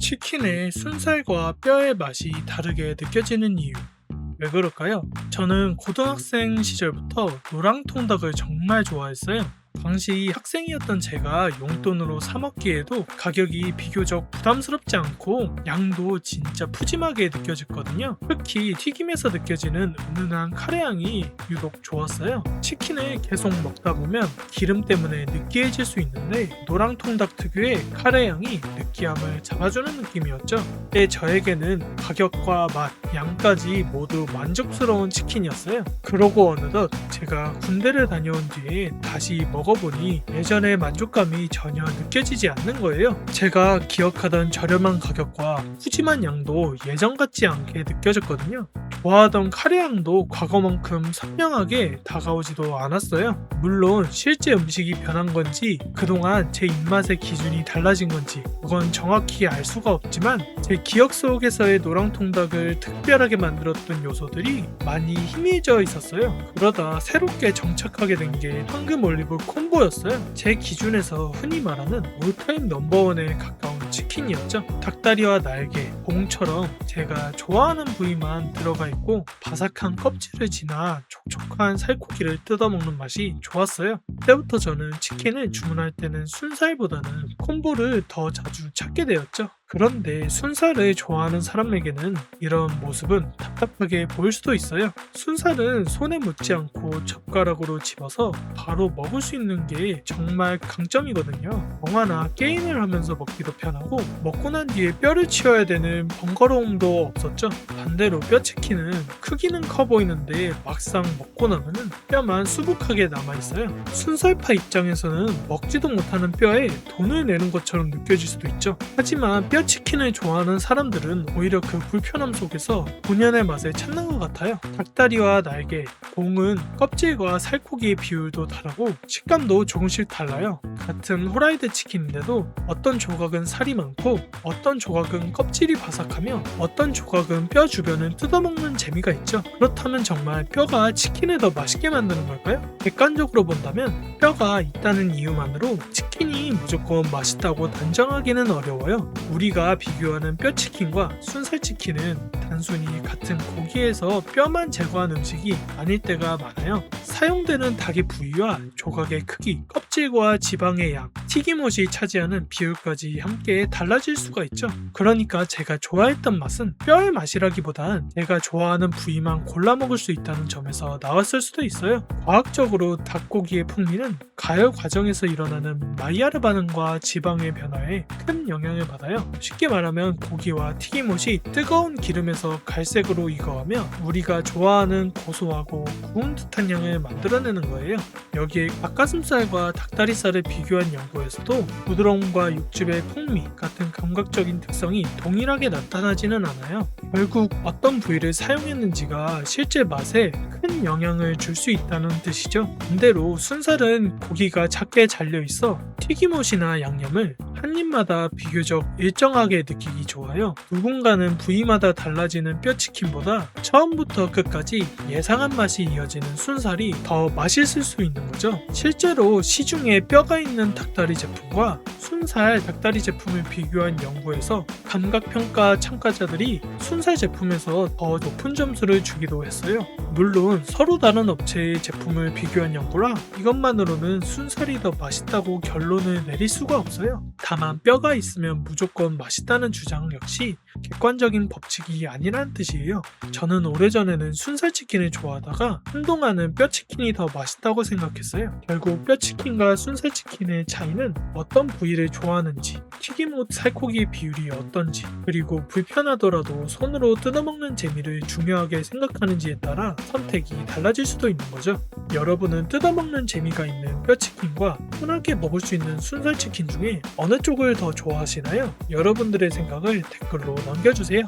치킨의 순살과 뼈의 맛이 다르게 느껴지는 이유. 왜 그럴까요? 저는 고등학생 시절부터 노랑통닭을 정말 좋아했어요. 당시 학생이었던 제가 용돈으로 사 먹기에도 가격이 비교적 부담스럽지 않고 양도 진짜 푸짐하게 느껴졌거든요. 특히 튀김에서 느껴지는 은은한 카레향이 유독 좋았어요. 치킨을 계속 먹다 보면 기름 때문에 느끼해질 수 있는데 노랑통닭 특유의 카레향이 느끼함을 잡아주는 느낌이었죠. 때 저에게는 가격과 맛, 양까지 모두 만족스러운 치킨이었어요. 그러고 어느덧 제가 군대를 다녀온 뒤에 다시 먹어보니 예전의 만족감이 전혀 느껴지지 않는 거예요. 제가 기억하던 저렴한 가격과 푸짐한 양도 예전 같지 않게 느껴졌거든요. 좋아하던 카레향도 과거만큼 선명하게 다가오지도 않았어요. 물론 실제 음식이 변한 건지 그동안 제 입맛의 기준이 달라진 건지 그건 정확히 알 수가 없지만 제 기억 속에서의 노랑통닭을 특별하게 만들었던 요소들이 많이 희미해져 있었어요. 그러다 새롭게 정착하게 된 게 황금 올리브 콤보였어요. 제 기준에서 흔히 말하는 올타임 넘버원에 가까운 치킨이었죠. 닭다리와 날개, 봉처럼 제가 좋아하는 부위만 들어가 있고 바삭한 껍질을 지나 촉촉한 살코기를 뜯어먹는 맛이 좋았어요. 그때부터 저는 치킨을 주문할 때는 순살보다는 콤보를 더 자주 찾게 되었죠. 그런데 순살을 좋아하는 사람에게는 이런 모습은 답답하게 보일 수도 있어요. 순살은 손에 묻지 않고 젓가락으로 집어서 바로 먹을 수 있는 게 정말 강점이거든요. 영화나 게임을 하면서 먹기도 편하고 먹고 난 뒤에 뼈를 치워야 되는 번거로움도 없었죠. 반대로 뼈치킨은 크기는 커 보이는데 막상 먹고 나면은 뼈만 수북하게 남아있어요. 순살파 입장에서는 먹지도 못하는 뼈에 돈을 내는 것처럼 느껴질 수도 있죠. 하지만 뼈치킨을 좋아하는 사람들은 오히려 그 불편함 속에서 본연의 맛을 찾는 것 같아요. 닭다리와 날개, 봉은 껍질과 살코기의 비율도 다르고 식감도 조금씩 달라요. 같은 후라이드 치킨인데도 어떤 조각은 살이 많고 어떤 조각은 껍질이 바삭하며 어떤 조각은 뼈 주변을 뜯어먹는 재미가 있죠. 그렇다면 정말 뼈가 치킨을 더 맛있게 만드는 걸까요? 객관적으로 본다면 뼈가 있다는 이유만으로 치킨이 무조건 맛있다고 단정하기는 어려워요. 우리가 비교하는 뼈치킨과 순살치킨은 단순히 같은 고기에서 뼈만 제거한 음식이 아닐 때가 많아요. 사용되는 닭의 부위와 조각의 크기, 껍질과 지방의 양, 튀김옷이 차지하는 비율까지 함께 달라질 수가 있죠. 그러니까 제가 좋아했던 맛은 뼈의 맛이라기보단 제가 좋아하는 부위만 골라 먹을 수 있다는 점에서 나왔을 수도 있어요. 과학적으로 닭고기의 풍미는 가열 과정에서 일어나는 마이야르 반응과 지방의 변화에 큰 영향을 받아요. 쉽게 말하면 고기와 튀김옷이 뜨거운 기름에서 갈색으로 익어가며 우리가 좋아하는 고소하고 구운 듯한 향을 만들어내는 거예요. 여기에 닭가슴살과 닭다리살을 비교한 연구에서도 부드러움과 육즙의 풍미 같은 감각적인 특성이 동일하게 나타나지는 않아요. 결국 어떤 부위를 사용했는지가 실제 맛에 큰 영향을 줄 수 있다는 뜻이죠. 반대로 순살은 고기가 작게 잘려있어 튀김옷이나 양념을 한 입마다 비교적 일정하게 느끼기 좋아요. 누군가는 부위마다 달라지는 뼈치킨보다 처음부터 끝까지 예상한 맛이 이어지는 순살이 더 맛있을 수 있는 거죠. 실제로 시중에 뼈가 있는 닭다리 제품과 순살 닭다리 제품을 비교한 연구에서 감각평가 참가자들이 순살 제품에서 더 높은 점수를 주기도 했어요. 물론 서로 다른 업체의 제품을 비교한 연구라 이것만으로는 순살이 더 맛있다고 결론을 내릴 수가 없어요. 다만 뼈가 있으면 무조건 맛있다는 주장 역시 객관적인 법칙이 아니라는 뜻이에요. 저는 오래전에는 순살치킨을 좋아하다가 한동안은 뼈치킨이 더 맛있다고 생각했어요. 결국 뼈치킨과 순살치킨의 차이는 어떤 부위를 좋아하는지, 튀김옷 살코기 비율이 어떤지, 그리고 불편하더라도 손으로 뜯어먹는 재미를 중요하게 생각하는지에 따라 선택이 달라질 수도 있는 거죠. 여러분은 뜯어먹는 재미가 있는 뼈치킨과 편하게 먹을 수 있는 순살치킨 중에 어느 쪽을 더 좋아하시나요? 여러분들의 생각을 댓글로 남겨주세요.